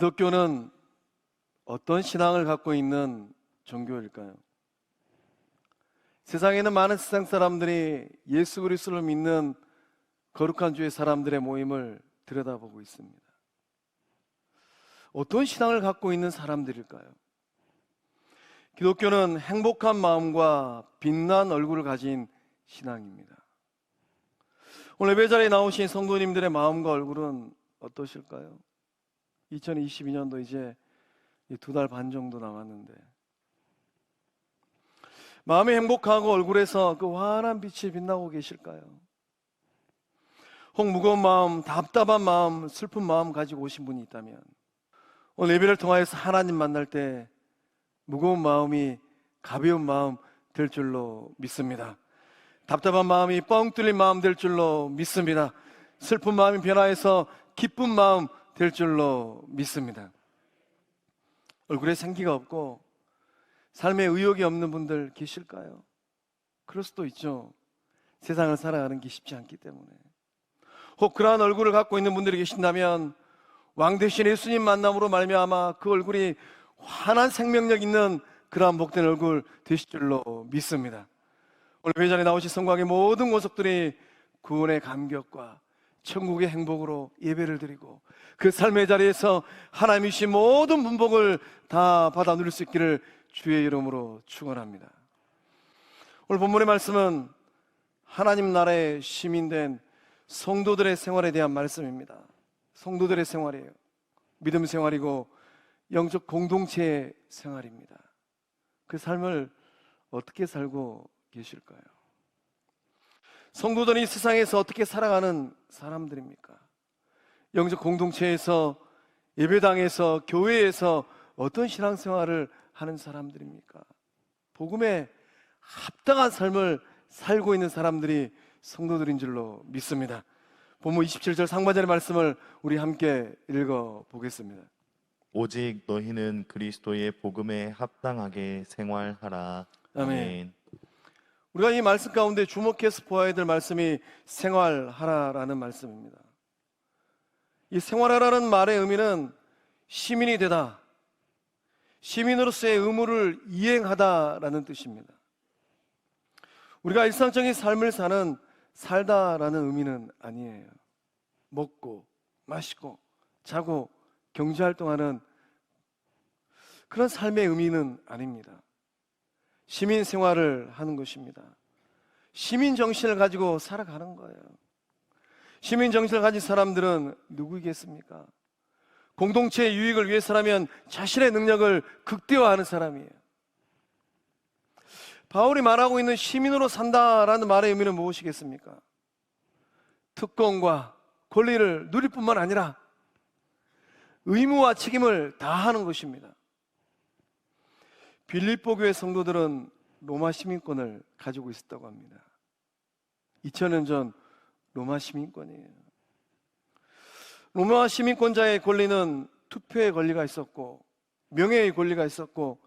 기독교는 어떤 신앙을 갖고 있는 종교일까요? 세상에는 많은 세상 사람들이 예수 그리스도를 믿는 거룩한 주의 사람들의 모임을 들여다보고 있습니다. 어떤 신앙을 갖고 있는 사람들일까요? 기독교는 행복한 마음과 빛난 얼굴을 가진 신앙입니다. 오늘 예배자리에 나오신 성도님들의 마음과 얼굴은 어떠실까요? 2022년도 이제 2달 반 정도 남았는데 마음이 행복하고 얼굴에서 그 환한 빛이 빛나고 계실까요? 혹 무거운 마음, 답답한 마음, 슬픈 마음 가지고 오신 분이 있다면 오늘 예배를 통하여서 하나님 만날 때 무거운 마음이 가벼운 마음 될 줄로 믿습니다. 답답한 마음이 뻥 뚫린 마음 될 줄로 믿습니다. 슬픈 마음이 변화해서 기쁜 마음 될 줄로 믿습니다. 얼굴에 생기가 없고 삶에 의욕이 없는 분들 계실까요? 그럴 수도 있죠. 세상을 살아가는 게 쉽지 않기 때문에. 혹 그러한 얼굴을 갖고 있는 분들이 계신다면 왕 대신 예수님 만남으로 말미암아 그 얼굴이 환한 생명력 있는 그러한 복된 얼굴 되실 줄로 믿습니다. 오늘 회전에 나오신 성곽의 모든 권속들이 구원의 감격과 천국의 행복으로 예배를 드리고 그 삶의 자리에서 하나님이 주신 모든 문복을 다 받아 누릴 수 있기를 주의 이름으로 축원합니다. 오늘 본문의 말씀은 하나님 나라의 시민된 성도들의 생활에 대한 말씀입니다. 성도들의 생활이에요. 믿음 생활이고 영적 공동체의 생활입니다. 그 삶을 어떻게 살고 계실까요? 성도들이 세상에서 어떻게 살아가는 사람들입니까? 영적 공동체에서, 예배당에서, 교회에서 어떤 신앙생활을 하는 사람들입니까? 복음에 합당한 삶을 살고 있는 사람들이 성도들인 줄로 믿습니다. 본문 27절 상반절의 말씀을 우리 함께 읽어보겠습니다. 오직 너희는 그리스도의 복음에 합당하게 생활하라. 아멘. 우리가 이 말씀 가운데 주목해서 보아야 될 말씀이 생활하라라는 말씀입니다. 이 생활하라는 말의 의미는 시민이 되다, 시민으로서의 의무를 이행하다라는 뜻입니다. 우리가 일상적인 삶을 살다라는 의미는 아니에요. 먹고 마시고 자고 경제활동하는 그런 삶의 의미는 아닙니다. 시민 생활을 하는 것입니다. 시민 정신을 가지고 살아가는 거예요. 시민 정신을 가진 사람들은 누구이겠습니까? 공동체의 유익을 위해서라면 자신의 능력을 극대화하는 사람이에요. 바울이 말하고 있는 시민으로 산다라는 말의 의미는 무엇이겠습니까? 특권과 권리를 누릴 뿐만 아니라 의무와 책임을 다하는 것입니다. 빌립보 교회 성도들은 로마 시민권을 가지고 있었다고 합니다. 2000년 전 로마 시민권이에요. 로마 시민권자의 권리는 투표의 권리가 있었고, 명예의 권리가 있었고,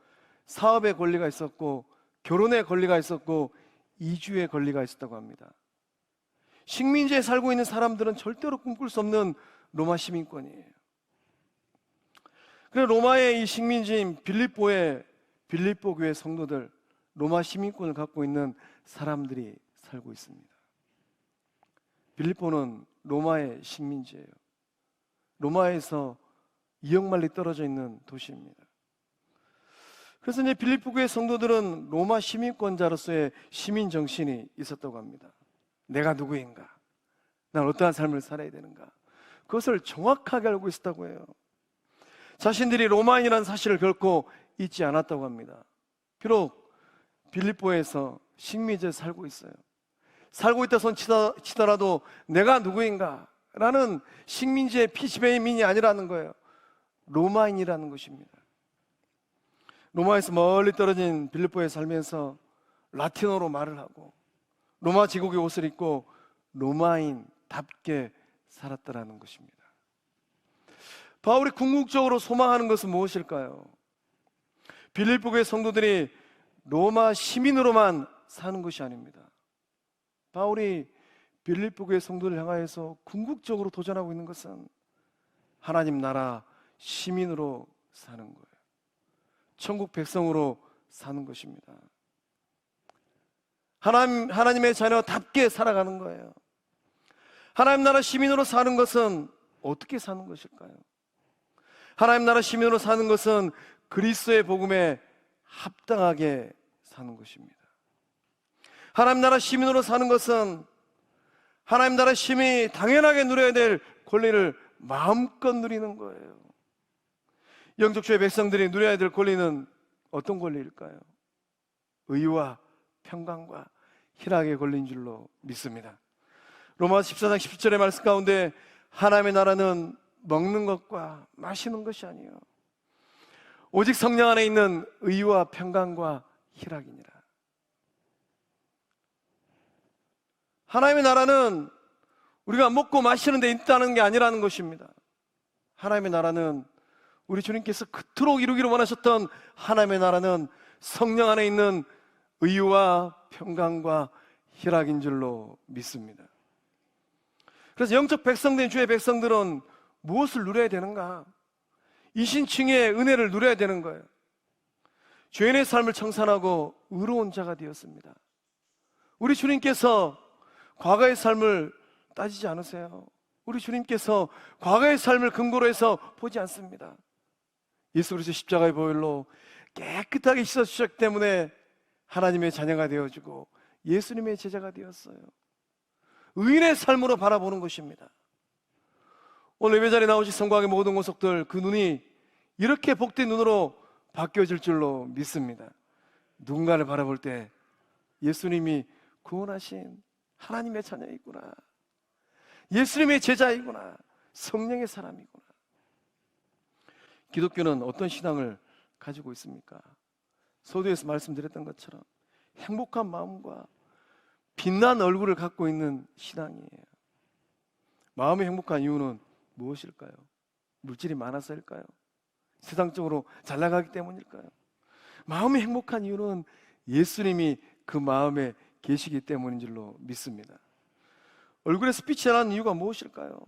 사업의 권리가 있었고, 결혼의 권리가 있었고, 이주의 권리가 있었다고 합니다. 식민지에 살고 있는 사람들은 절대로 꿈꿀 수 없는 로마 시민권이에요. 그래서 로마의 이 식민지인 빌립보 교회 성도들, 로마 시민권을 갖고 있는 사람들이 살고 있습니다. 빌립보는 로마의 식민지예요. 로마에서 2억 마일리 떨어져 있는 도시입니다. 그래서 이제 빌립보 교회 성도들은 로마 시민권자로서의 시민 정신이 있었다고 합니다. 내가 누구인가? 난 어떠한 삶을 살아야 되는가? 그것을 정확하게 알고 있었다고 해요. 자신들이 로마인이라는 사실을 결코 잊지 않았다고 합니다. 비록 빌립보에서 식민지에 살고 있어요. 살고 있다 손 치더라도 내가 누구인가? 라는 식민지의 피시배민이 아니라는 거예요. 로마인이라는 것입니다. 로마에서 멀리 떨어진 빌립보에 살면서 라틴어로 말을 하고 로마 제국의 옷을 입고 로마인답게 살았다라는 것입니다. 바울이 궁극적으로 소망하는 것은 무엇일까요? 빌립보 교회 성도들이 로마 시민으로만 사는 것이 아닙니다. 바울이 빌립보 교회 성도를 향하여서 궁극적으로 도전하고 있는 것은 하나님 나라 시민으로 사는 거예요. 천국 백성으로 사는 것입니다. 하나님의 자녀답게 살아가는 거예요. 하나님 나라 시민으로 사는 것은 어떻게 사는 것일까요? 하나님 나라 시민으로 사는 것은 그리스도의 복음에 합당하게 사는 것입니다. 하나님 나라 시민으로 사는 것은 하나님 나라 시민이 당연하게 누려야 될 권리를 마음껏 누리는 거예요. 영적주의 백성들이 누려야 될 권리는 어떤 권리일까요? 의와 평강과 희락의 권리인 줄로 믿습니다. 로마서 14장 17절의 말씀 가운데 하나님의 나라는 먹는 것과 마시는 것이 아니요 오직 성령 안에 있는 의와 평강과 희락이니라. 하나님의 나라는 우리가 먹고 마시는 데 있다는 게 아니라는 것입니다. 하나님의 나라는 우리 주님께서 그토록 이루기를 원하셨던 하나님의 나라는 성령 안에 있는 의와 평강과 희락인 줄로 믿습니다. 그래서 영적 백성된 주의 백성들은 무엇을 누려야 되는가? 이신칭의 은혜를 누려야 되는 거예요. 죄인의 삶을 청산하고 의로운 자가 되었습니다. 우리 주님께서 과거의 삶을 따지지 않으세요. 우리 주님께서 과거의 삶을 근거로 해서 보지 않습니다. 예수 그리스도 십자가의 보혈로 깨끗하게 씻어주셨기 때문에 하나님의 자녀가 되어주고 예수님의 제자가 되었어요. 의인의 삶으로 바라보는 것입니다. 오늘 예배 자리에 나오신 성곽의 모든 권속들, 그 눈이 이렇게 복된 눈으로 바뀌어질 줄로 믿습니다. 누군가를 바라볼 때 예수님이 구원하신 하나님의 자녀이구나, 예수님의 제자이구나, 성령의 사람이구나. 기독교는 어떤 신앙을 가지고 있습니까? 서두에서 말씀드렸던 것처럼 행복한 마음과 빛난 얼굴을 갖고 있는 신앙이에요. 마음이 행복한 이유는 무엇일까요? 물질이 많아서일까요? 세상적으로 잘 나가기 때문일까요? 마음이 행복한 이유는 예수님이 그 마음에 계시기 때문인 줄로 믿습니다. 얼굴에서 빛이 나는 이유가 무엇일까요?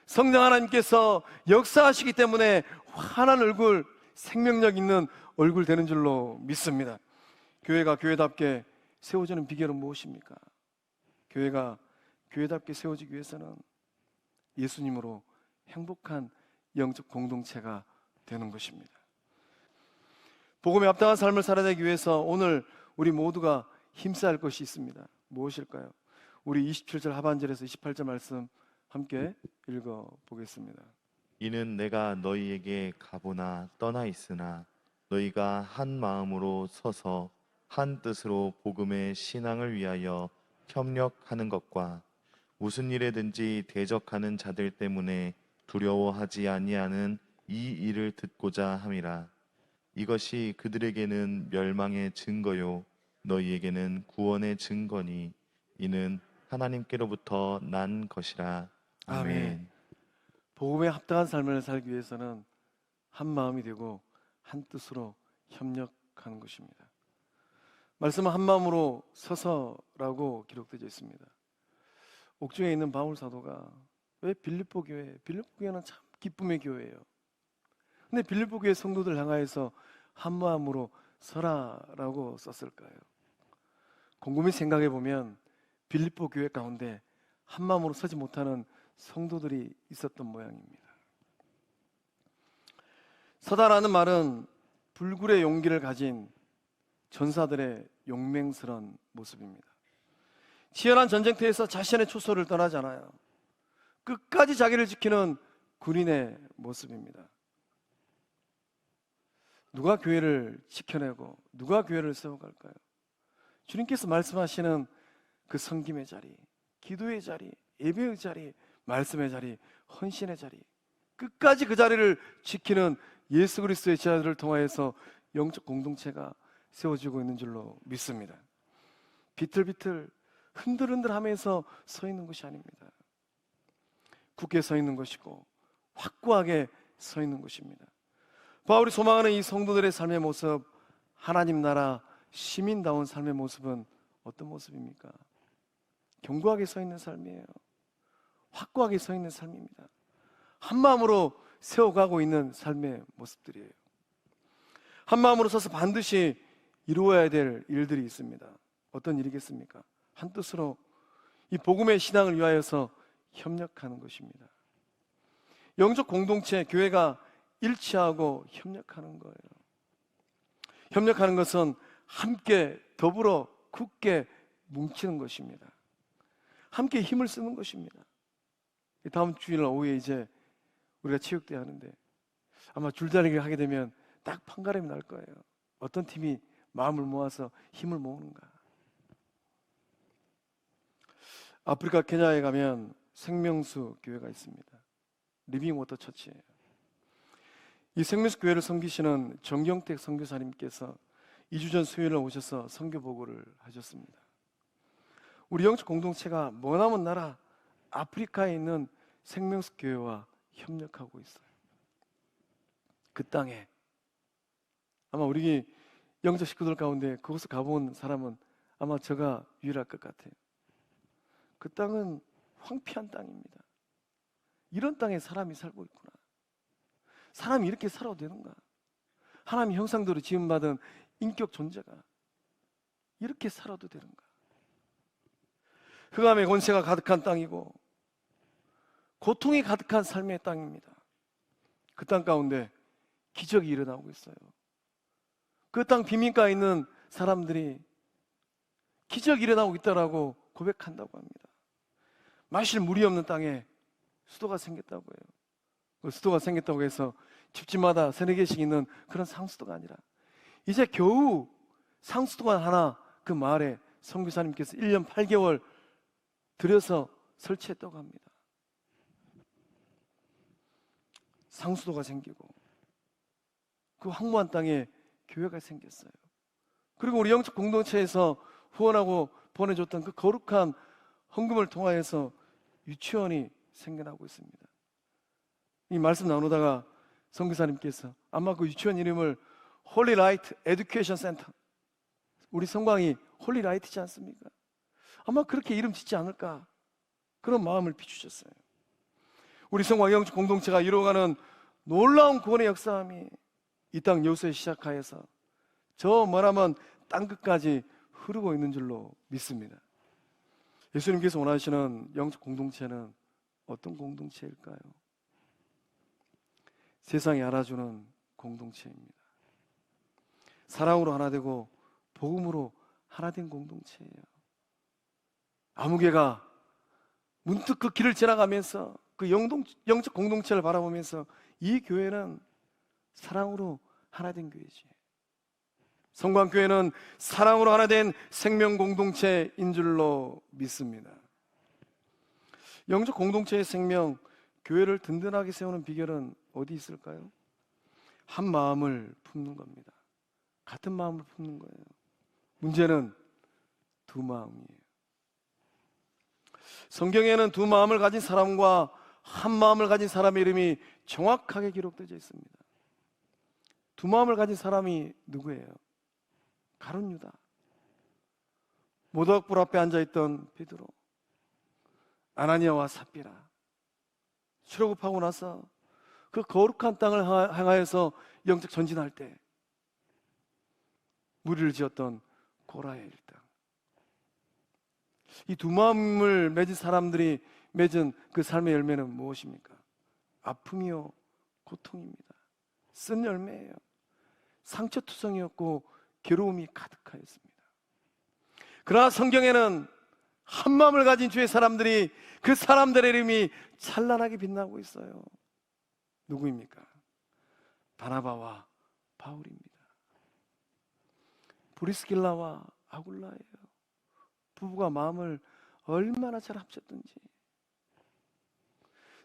성령 하나님께서 역사하시기 때문에 환한 얼굴, 생명력 있는 얼굴 되는 줄로 믿습니다. 교회가 교회답게 세워지는 비결은 무엇입니까? 교회가 교회답게 세워지기 위해서는 예수님으로 행복한 영적 공동체가 되는 것입니다. 복음에 합당한 삶을 살아내기 위해서 오늘 우리 모두가 힘써야 할 것이 있습니다. 무엇일까요? 우리 27절 하반절에서 28절 말씀 함께 읽어보겠습니다. 이는 내가 너희에게 가보나 떠나 있으나 너희가 한 마음으로 서서 한 뜻으로 복음의 신앙을 위하여 협력하는 것과 무슨 일에든지 대적하는 자들 때문에 두려워하지 아니하는 이 일을 듣고자 함이라. 이것이 그들에게는 멸망의 증거요 너희에게는 구원의 증거니 이는 하나님께로부터 난 것이라. 아멘. 복음에 합당한 삶을 살기 위해서는 한 마음이 되고 한 뜻으로 협력하는 것입니다. 말씀은 한 마음으로 서서라고 기록되어 있습니다. 옥중에 있는 바울 사도가 왜 빌립보 교회는 참 기쁨의 교회예요. 근데 빌립보 교회 성도들 향하여서 한 마음으로 서라라고 썼을까요? 곰곰이 생각해 보면 빌립보 교회 가운데 한 마음으로 서지 못하는 성도들이 있었던 모양입니다. 서다라는 말은 불굴의 용기를 가진 전사들의 용맹스러운 모습입니다. 치열한 전쟁터에서 자신의 초소를 떠나잖아요. 끝까지 자기를 지키는 군인의 모습입니다. 누가 교회를 지켜내고 누가 교회를 세워갈까요? 주님께서 말씀하시는 그 섬김의 자리, 기도의 자리, 예배의 자리, 말씀의 자리, 헌신의 자리, 끝까지 그 자리를 지키는 예수 그리스도의 제자들을 통하여서 영적 공동체가 세워지고 있는 줄로 믿습니다. 비틀비틀 흔들흔들하면서 서 있는 것이 아닙니다. 굳게 서 있는 것이고 확고하게 서 있는 것입니다. 바울이 소망하는 이 성도들의 삶의 모습, 하나님 나라 시민다운 삶의 모습은 어떤 모습입니까? 견고하게 서 있는 삶이에요. 확고하게 서 있는 삶입니다. 한 마음으로 세워가고 있는 삶의 모습들이에요. 한 마음으로 서서 반드시 이루어야 될 일들이 있습니다. 어떤 일이겠습니까? 한 뜻으로 이 복음의 신앙을 위하여서 협력하는 것입니다. 영적 공동체, 교회가 일치하고 협력하는 거예요. 협력하는 것은 함께 더불어 굳게 뭉치는 것입니다. 함께 힘을 쓰는 것입니다. 다음 주일 오후에 이제 우리가 체육대회 하는데 아마 줄다리기를 하게 되면 딱 판가름이 날 거예요. 어떤 팀이 마음을 모아서 힘을 모으는가. 아프리카 케냐에 가면 생명수 교회가 있습니다. 리빙워터 처치예요. 이 생명수 교회를 섬기시는 정경택 선교사님께서 2주 전 수요일에 오셔서 선교 보고를 하셨습니다. 우리 영적 공동체가 머나먼 나라 아프리카에 있는 생명수 교회와 협력하고 있어요. 그 땅에 아마 우리 영적 식구들 가운데 그곳에 가본 사람은 아마 저가 유일할 것 같아요. 그 땅은 황폐한 땅입니다. 이런 땅에 사람이 살고 있구나. 사람이 이렇게 살아도 되는가? 하나님의 형상대로 지음받은 인격 존재가 이렇게 살아도 되는가? 흑암의 권세가 가득한 땅이고 고통이 가득한 삶의 땅입니다. 그 땅 가운데 기적이 일어나고 있어요. 그 땅 빈민가에 있는 사람들이 기적이 일어나고 있다라고 고백한다고 합니다. 마실 물이 없는 땅에 수도가 생겼다고 해요. 그 수도가 생겼다고 해서 집집마다 3-4개씩 있는 그런 상수도가 아니라 이제 겨우 상수도가 하나 그 마을에 선교사님께서 1년 8개월 들여서 설치했다고 합니다. 상수도가 생기고 그 황무한 땅에 교회가 생겼어요. 그리고 우리 영적 공동체에서 후원하고 보내줬던 그 거룩한 헌금을 통하여서 유치원이 생겨나고 있습니다. 이 말씀 나누다가 선교사님께서 아마 그 유치원 이름을 홀리 라이트 에듀케이션 센터, 우리 성광이 홀리 라이트지 않습니까? 아마 그렇게 이름 짓지 않을까 그런 마음을 비추셨어요. 우리 성광 영적 공동체가 이루어가는 놀라운 구원의 역사함이 이 땅 여수에 시작하여서 저 뭐라면 땅끝까지 흐르고 있는 줄로 믿습니다. 예수님께서 원하시는 영적 공동체는 어떤 공동체일까요? 세상이 알아주는 공동체입니다. 사랑으로 하나 되고 복음으로 하나 된 공동체예요. 아무개가 문득 그 길을 지나가면서 그 영적 공동체를 바라보면서 이 교회는 사랑으로 하나 된 교회지. 성광교회는 사랑으로 하나 된 생명 공동체인 줄로 믿습니다. 영적 공동체의 생명, 교회를 든든하게 세우는 비결은 어디 있을까요? 한 마음을 품는 겁니다. 같은 마음을 품는 거예요. 문제는 두 마음이에요. 성경에는 두 마음을 가진 사람과 한 마음을 가진 사람의 이름이 정확하게 기록되어 있습니다. 두 마음을 가진 사람이 누구예요? 가룟 유다, 모독불 앞에 앉아있던 베드로, 아나니아와 삽비라. 출애굽하고 나서 그 거룩한 땅을 향하여서 영적 전진할 때 무리를 지었던 고라의 일당. 이 두 마음을 맺은 사람들이 맺은 그 삶의 열매는 무엇입니까? 아픔이요 고통입니다. 쓴 열매예요. 상처투성이었고 괴로움이 가득하였습니다. 그러나 성경에는 한 마음을 가진 주의 사람들이, 그 사람들의 이름이 찬란하게 빛나고 있어요. 누구입니까? 바나바와 바울입니다. 브리스길라와 아굴라예요. 부부가 마음을 얼마나 잘 합쳤던지.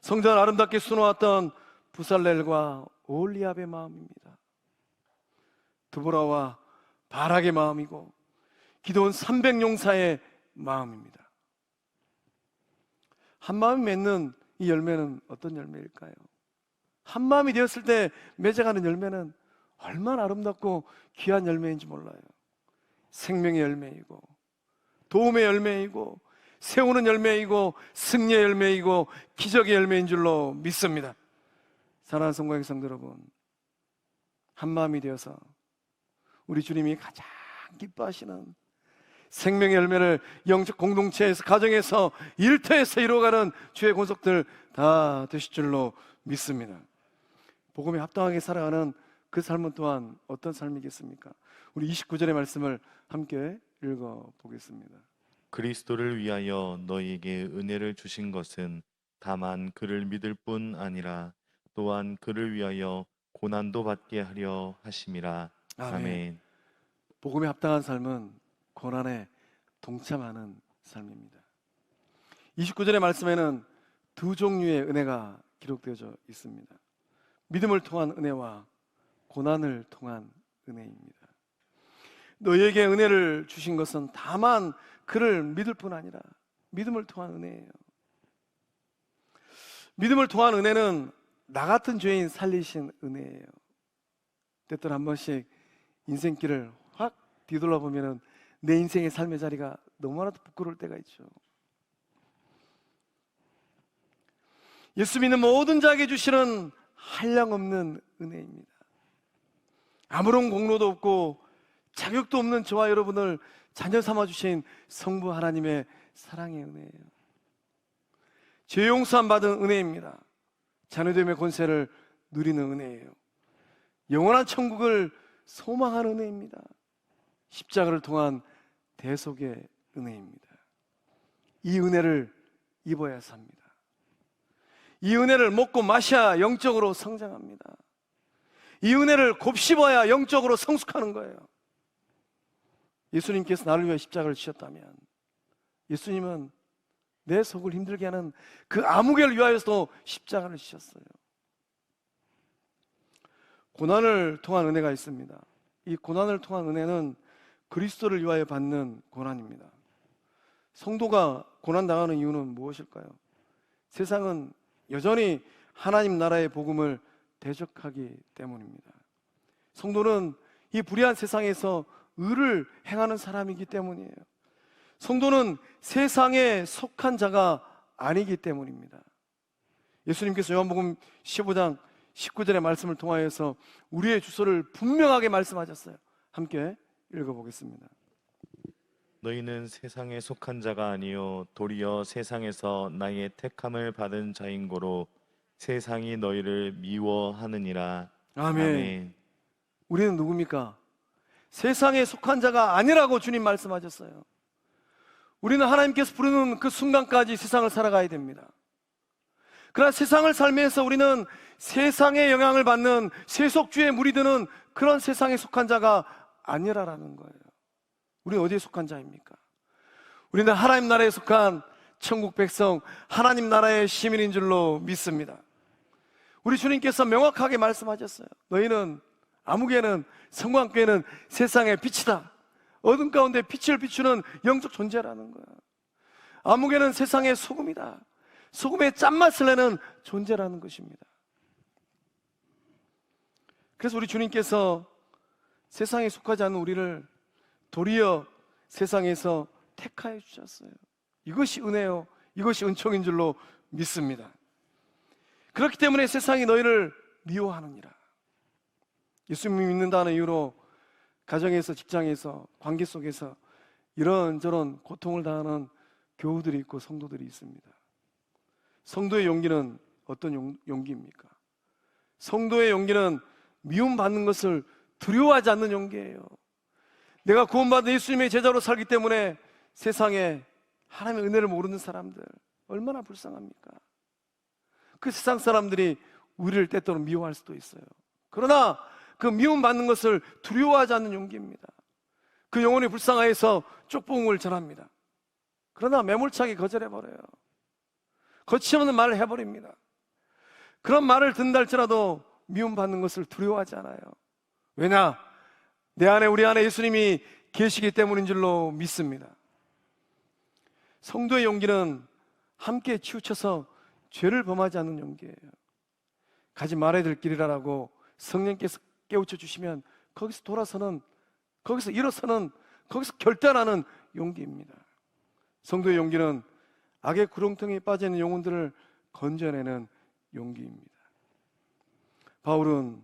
성전을 아름답게 수놓았던 부살렐과 오홀리압의 마음입니다. 드보라와 바락의 마음이고 기도원 300용사의 마음입니다. 한 마음이 맺는 이 열매는 어떤 열매일까요? 한 마음이 되었을 때 맺어가는 열매는 얼마나 아름답고 귀한 열매인지 몰라요. 생명의 열매이고 도움의 열매이고 세우는 열매이고 승리의 열매이고 기적의 열매인 줄로 믿습니다. 사랑하는 성도의 성도 여러분, 한마음이 되어서 우리 주님이 가장 기뻐하시는 생명의 열매를 영적 공동체에서, 가정에서, 일터에서 이루어가는 주의 권속들 다 되실 줄로 믿습니다. 복음에 합당하게 살아가는 그 삶은 또한 어떤 삶이겠습니까? 우리 29절의 말씀을 함께 읽어보겠습니다. 그리스도를 위하여 너희에게 은혜를 주신 것은 다만 그를 믿을 뿐 아니라 또한 그를 위하여 고난도 받게 하려 하심이라. 아멘. 아멘. 복음에 합당한 삶은 고난에 동참하는 삶입니다. 29절의 말씀에는 두 종류의 은혜가 기록되어져 있습니다. 믿음을 통한 은혜와 고난을 통한 은혜입니다. 너희에게 은혜를 주신 것은 다만 그를 믿을 뿐 아니라 믿음을 통한 은혜예요. 믿음을 통한 은혜는 나 같은 죄인 살리신 은혜예요. 때때로 한 번씩 인생길을 확 뒤돌아보면 내 인생의 삶의 자리가 너무나도 부끄러울 때가 있죠. 예수 믿는 모든 자에게 주시는 한량없는 은혜입니다. 아무런 공로도 없고 자격도 없는 저와 여러분을 자녀 삼아 주신 성부 하나님의 사랑의 은혜예요. 죄 용서함 받은 은혜입니다. 자녀됨의 권세를 누리는 은혜예요. 영원한 천국을 소망하는 은혜입니다. 십자가를 통한 대속의 은혜입니다. 이 은혜를 입어야 삽니다. 이 은혜를 먹고 마셔야 영적으로 성장합니다. 이 은혜를 곱씹어야 영적으로 성숙하는 거예요. 예수님께서 나를 위해 십자가를 지셨다면 예수님은 내 속을 힘들게 하는 그 아무개를 위하여서도 십자가를 지셨어요. 고난을 통한 은혜가 있습니다. 이 고난을 통한 은혜는 그리스도를 위하여 받는 고난입니다. 성도가 고난당하는 이유는 무엇일까요? 세상은 여전히 하나님 나라의 복음을 대적하기 때문입니다. 성도는 이 불의한 세상에서 의를 행하는 사람이기 때문이에요. 성도는 세상에 속한 자가 아니기 때문입니다. 예수님께서 요한복음 15장 19절의 말씀을 통하여서 우리의 주소를 분명하게 말씀하셨어요. 함께 읽어보겠습니다. 너희는 세상에 속한 자가 아니요 도리어 세상에서 나의 택함을 받은 자인 고로 세상이 너희를 미워하느니라. 아멘. 우리는 누굽니까? 세상에 속한 자가 아니라고 주님 말씀하셨어요. 우리는 하나님께서 부르는 그 순간까지 세상을 살아가야 됩니다. 그러나 세상을 살면서 우리는 세상의 영향을 받는 세속주의에 무리드는 그런 세상에 속한 자가 아니라라는 거예요. 우리는 어디에 속한 자입니까? 우리는 하나님 나라에 속한 천국 백성, 하나님 나라의 시민인 줄로 믿습니다. 우리 주님께서 명확하게 말씀하셨어요. 너희는, 아무개는, 성광교회는 세상의 빛이다. 어둠 가운데 빛을 비추는 영적 존재라는 거야. 아무개는 세상의 소금이다. 소금의 짠맛을 내는 존재라는 것입니다. 그래서 우리 주님께서 세상에 속하지 않는 우리를 도리어 세상에서 택하여 주셨어요. 이것이 은혜요, 이것이 은총인 줄로 믿습니다. 그렇기 때문에 세상이 너희를 미워하느니라. 예수님을 믿는다는 이유로 가정에서, 직장에서, 관계 속에서 이런저런 고통을 당하는 교우들이 있고 성도들이 있습니다. 성도의 용기는 어떤 용기입니까? 성도의 용기는 미움받는 것을 두려워하지 않는 용기예요. 내가 구원받은 예수님의 제자로 살기 때문에 세상에 하나님의 은혜를 모르는 사람들 얼마나 불쌍합니까? 그 세상 사람들이 우리를 때때로 미워할 수도 있어요. 그러나 그 미움받는 것을 두려워하지 않는 용기입니다. 그 영혼이 불쌍하여서 쪽봉을 전합니다. 그러나 매몰차게 거절해버려요. 거침없는 말을 해버립니다. 그런 말을 듣는다 할지라도 미움받는 것을 두려워하지 않아요. 왜냐? 내 안에, 우리 안에 예수님이 계시기 때문인 줄로 믿습니다. 성도의 용기는 함께 치우쳐서 죄를 범하지 않는 용기예요. 가지 말아야 될 길이라고 성령께서 깨우쳐 주시면 거기서 돌아서는, 거기서 일어서는, 거기서 결단하는 용기입니다. 성도의 용기는 악의 구렁텅이에 빠져 있는 영혼들을 건져내는 용기입니다. 바울은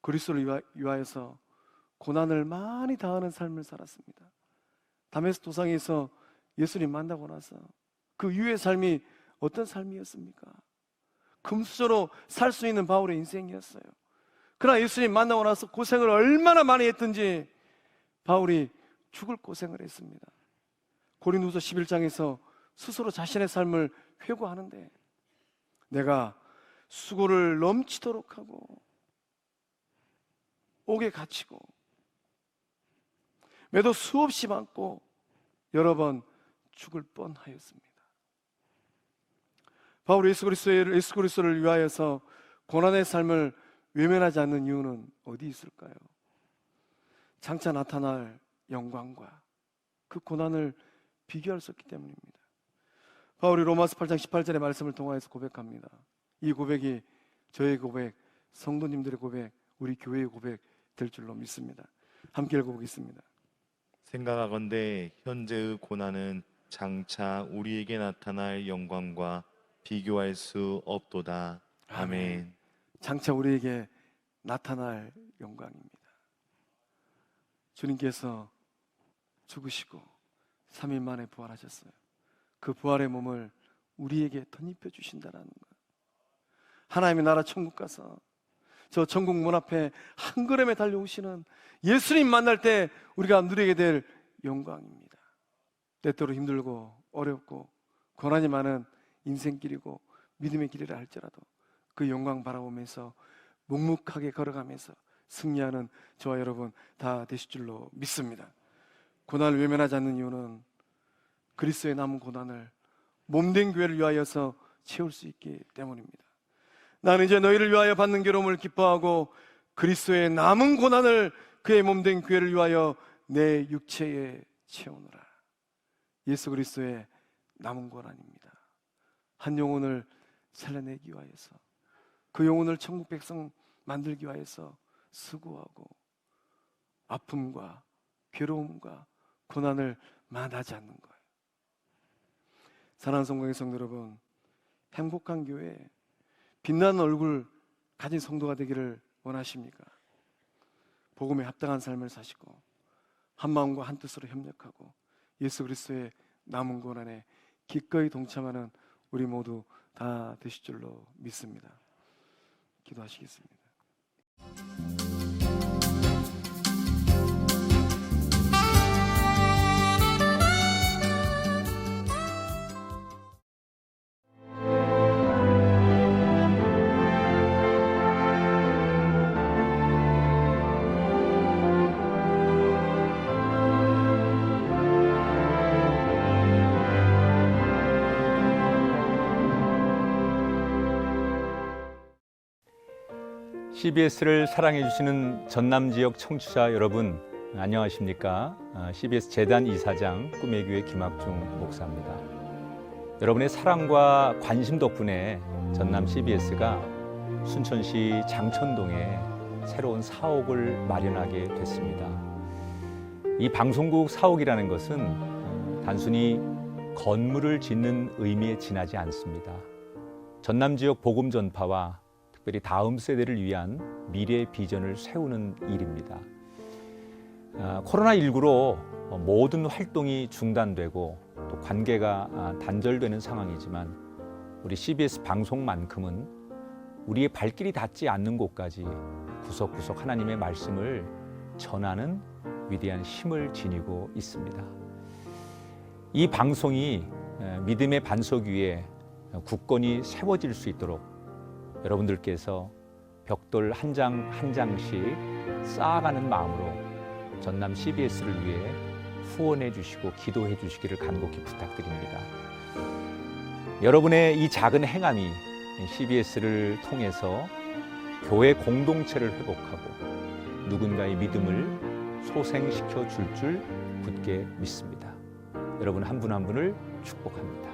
그리스도를 위하여서 고난을 많이 당하는 삶을 살았습니다. 다메섹 도상에서 예수님 만나고 나서 그 이후의 삶이 어떤 삶이었습니까? 금수저로 살 수 있는 바울의 인생이었어요. 그러나 예수님 만나고 나서 고생을 얼마나 많이 했든지 바울이 죽을 고생을 했습니다. 고린도서 11장에서 스스로 자신의 삶을 회고하는데, 내가 수고를 넘치도록 하고 옥에 갇히고 매도 수없이 많고 여러 번 죽을 뻔하였습니다. 바울이 예수 그리스도를 위하여서 고난의 삶을 외면하지 않는 이유는 어디 있을까요? 장차 나타날 영광과 그 고난을 비교할 수 없기 때문입니다. 바울이 로마서 8장 18절의 말씀을 통하여서 고백합니다. 이 고백이 저의 고백, 성도님들의 고백, 우리 교회의 고백 될 줄로 믿습니다. 함께 읽어보겠습니다. 생각하건대 현재의 고난은 장차 우리에게 나타날 영광과 비교할 수 없도다. 아멘. 장차 우리에게 나타날 영광입니다. 주님께서 죽으시고 3일 만에 부활하셨어요. 그 부활의 몸을 우리에게 덧입혀 주신다는 것. 하나님의 나라 천국 가서 저 천국 문 앞에 한 걸음에 달려오시는 예수님 만날 때 우리가 누리게 될 영광입니다. 때때로 힘들고 어렵고 고난이 많은 인생길이고 믿음의 길이라 할지라도 그 영광 바라보면서 묵묵하게 걸어가면서 승리하는 저와 여러분 다 되실 줄로 믿습니다. 고난을 외면하지 않는 이유는 그리스도의 남은 고난을 몸된 교회를 위하여서 채울 수 있기 때문입니다. 나는 이제 너희를 위하여 받는 괴로움을 기뻐하고 그리스도의 남은 고난을 그의 몸된 교회를 위하여 내 육체에 채우노라. 예수 그리스도의 남은 고난입니다. 한 영혼을 살려내기 위하여서, 그 영혼을 천국 백성 만들기 위하여서 수고하고 아픔과 괴로움과 고난을 만하지 않는 거예요. 사랑하는 성공의 성도 여러분, 행복한 교회, 빛나는 얼굴 가진 성도가 되기를 원하십니까? 복음에 합당한 삶을 사시고 한 마음과 한 뜻으로 협력하고 예수 그리스도의 남은 고난에 기꺼이 동참하는 우리 모두 다 되실 줄로 믿습니다. 기도하시겠습니다. CBS를 사랑해 주시는 전남 지역 청취자 여러분, 안녕하십니까? CBS 재단 이사장 꿈의 교회 김학중 목사입니다. 여러분의 사랑과 관심 덕분에 전남 CBS가 순천시 장천동에 새로운 사옥을 마련하게 됐습니다. 이 방송국 사옥이라는 것은 단순히 건물을 짓는 의미에 지나지 않습니다. 전남 지역 복음 전파와 특별히 다음 세대를 위한 미래 비전을 세우는 일입니다. 코로나19로 모든 활동이 중단되고 또 관계가 단절되는 상황이지만 우리 CBS 방송만큼은 우리의 발길이 닿지 않는 곳까지 구석구석 하나님의 말씀을 전하는 위대한 힘을 지니고 있습니다. 이 방송이 믿음의 반석 위에 굳건히 세워질 수 있도록 여러분들께서 벽돌 한 장 한 장씩 쌓아가는 마음으로 전남 CBS를 위해 후원해 주시고 기도해 주시기를 간곡히 부탁드립니다. 여러분의 이 작은 행함이 CBS를 통해서 교회 공동체를 회복하고 누군가의 믿음을 소생시켜 줄 굳게 믿습니다. 여러분 한 분 한 분을 축복합니다.